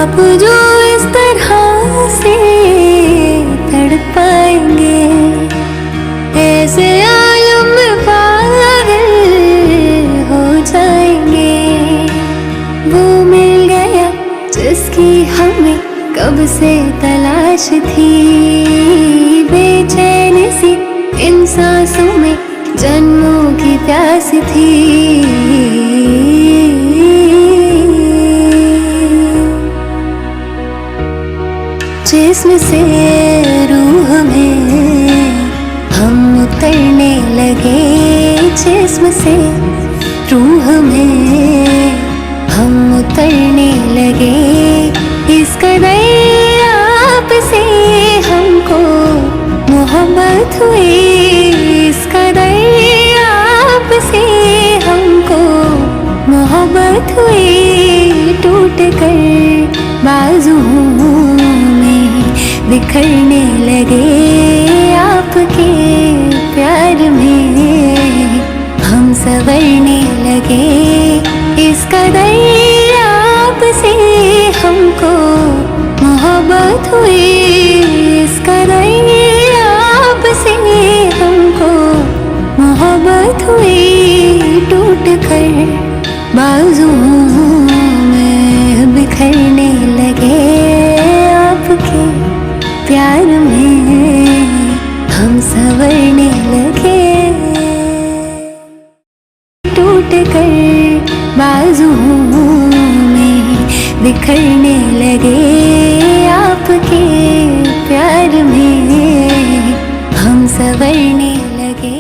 आप जो इस तरह से तड़पाएंगे, ऐसे आलम में पागल हो जाएंगे। वो मिल गया जिसकी हमें कब से तलाश थी, बेचैन सी इन सांसों में जन्मों की प्यास थी। जिस्म से रूह में हम उतरने लगे, जिस्म से रूह में हम उतरने लगे। इस कदर आपसे हमको मोहब्बत हुई, इस कदर आपसे हमको मोहब्बत हुई। टूट कर बाजुओं में बिखरने लगे, आपके प्यार में हम संवरने लगे। इस कदर आपसे हमको मोहब्बत हुई, इस कदर आपसे हमको मोहब्बत हुई। टूट कर बाजुओं में बिखरने लगे, आपके प्यार में हम संवरने लगे। टूट कर बाजुओं में बिखरने लगे, आपके प्यार में हम संवरने लगे।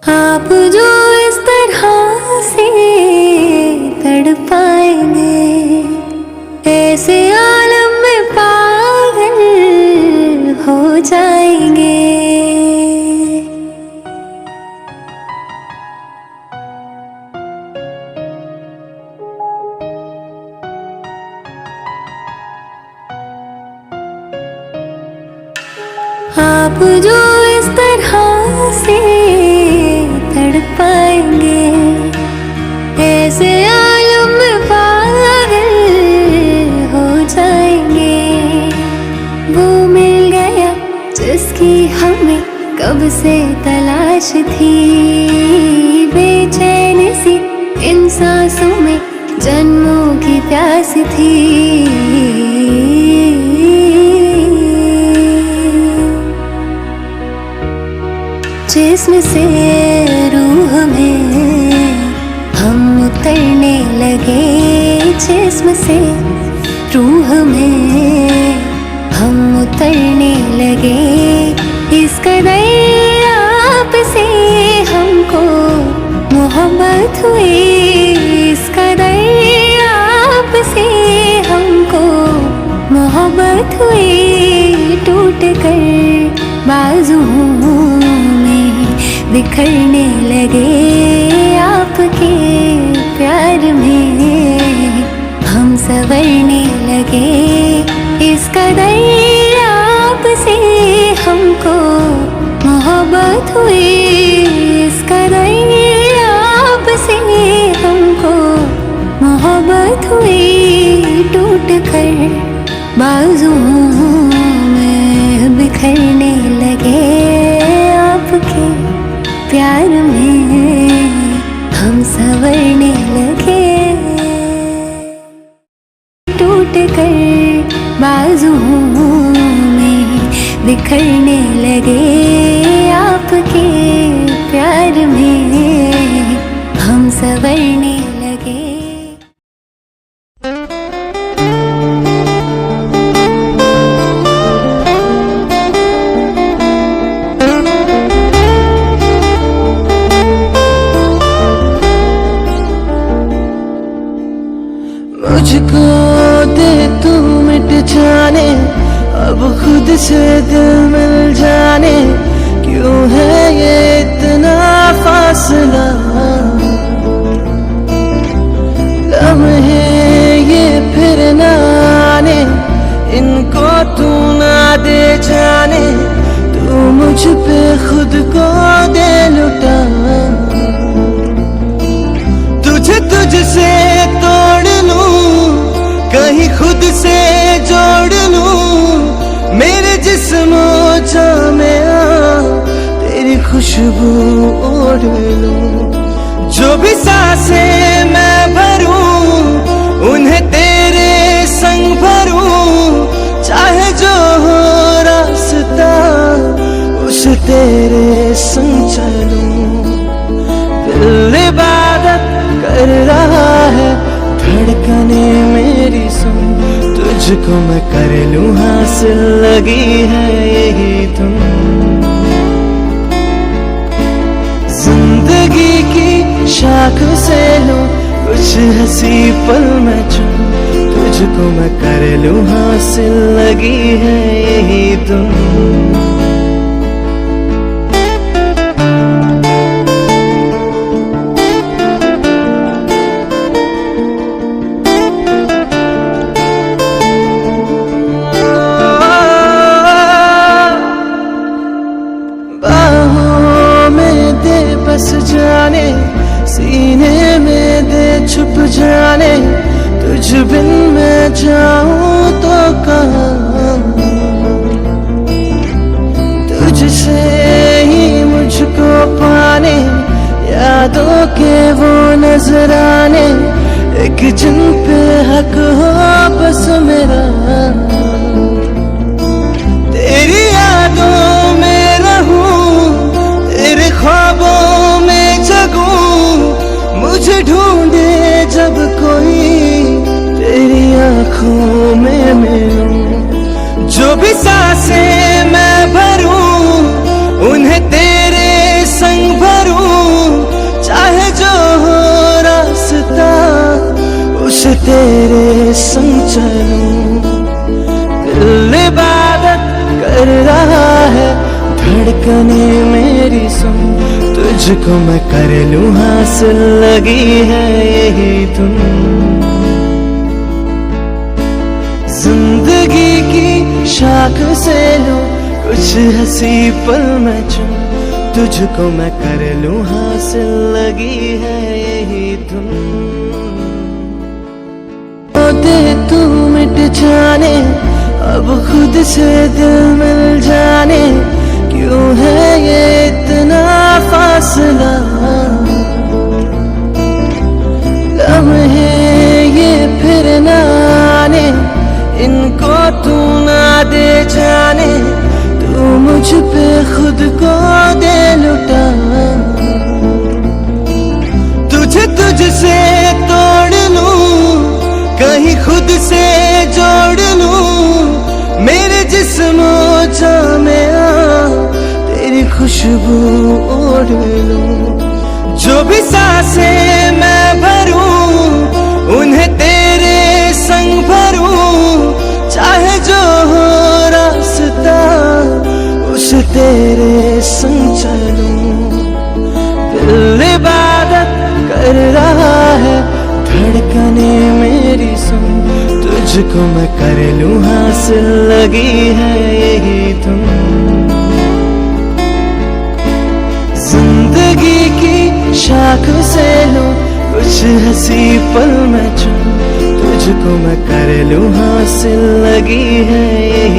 आप जो इस तरह से तड़पाएंगे, ऐसे आलम में पागल हो जाएंगे। आप जो इस तरह से तड़पाएंगे, ऐसे आलम में पागल हो जाएंगे। वो मिल गया जिसकी हमें कब से तलाश थी, बेचैन सी इन सांसों में जन्मों की प्यास थी। जिस्म से रूह में हम उतरने लगे, जिस्म से रूह में हम उतरने लगे। इस कदर आपसे हमको मोहब्बत हुई, इस कदर आपसे हमको मोहब्बत हुई। टूट कर बाजुओं बिखरने लगे, आपके प्यार में हम संवरने लगे। इस कदर आपसे हमको मोहब्बत हुई, इस कदर आपसे हमको मोहब्बत हुई। टूट कर बाजुओं में बिखरने लगे, आपके प्यार में हम संवरने लगे। टूट कर बाजुओं में बिखरने लगे, आपके प्यार में हम संवरने लगे। मुझको दे तू मिट जाने, अब खुद से दिल मिल जाने। क्यों है ये इतना फासला, लम्हे ये फिर ना आने, इनको तू ना दे जाने। तू मुझ पे खुद को दे लुटा, खुशबू ओढ़ लूं। जो भी सांसें मैं भरूं उन्हें तेरे संग भरूं, चाहे जो हो रास्ता उस तेरे संग चलूं। दिल इबादत कर रहा है, धड़कने मेरी सुन, तुझको मैं कर लूं हासिल, लगी है यही धुन। जिंदगी की शाख से लूं कुछ हंसी पल मैं चुन, तुझको मैं कर लूं हासिल, लगी है यही धुन। बस जाने सीने में दे छुप जाने, तुझ बिन मैं जाऊं तो कहाँ, तुझसे ही मुझको पाने, यादों के वो नजराने, एक जिन पे हक हो बस मेरा। तेरी यादों में रहूं, तेरे ख्वाबों में जगूं, मुझे ढूंढे जब कोई तेरी आंखों में मिलूं। जो भी सांसें मैं भरूं उन्हें तेरे संग भरूं, चाहे जो हो रास्ता उस तेरे संग चलूं। दिल इबादत कर रहा है, धड़कने मेरी सुन, तुझको मैं कर लूं हासिल, लगी है यही धुन। जिंदगी की शाख से लूं कुछ हंसी पल मैं चुन, तुझको मैं कर लूं हासिल, लगी है यही धुन। दे तू मिट जाने, अब खुद से दिल मिल जाने, क्यों है ये इतना फासला। लम्हे ये फिर न आने, इनको तू ना दे जाने, तू मुझ पे खुद को दे लुटा। तुझे तुझसे तोड़ लूं, कहीं खुद से जोड़ लूं, मेरे जिस्म जान में तेरी खुशबू ओढ़ लूं। जो भी सांसें मैं भरूं उन्हें तेरे संग भरूं, चाहे जो हो रास्ता उस तेरे संग चलूं। दिल इबादत कर रहा है, धड़कने मेरी सुन, तुझको मैं कर लूं हासिल, लगी है यही धुन। जिंदगी की शाख से लूं कुछ हंसी पल मैं चुन, तुझको मैं कर लूं हासिल, लगी है यही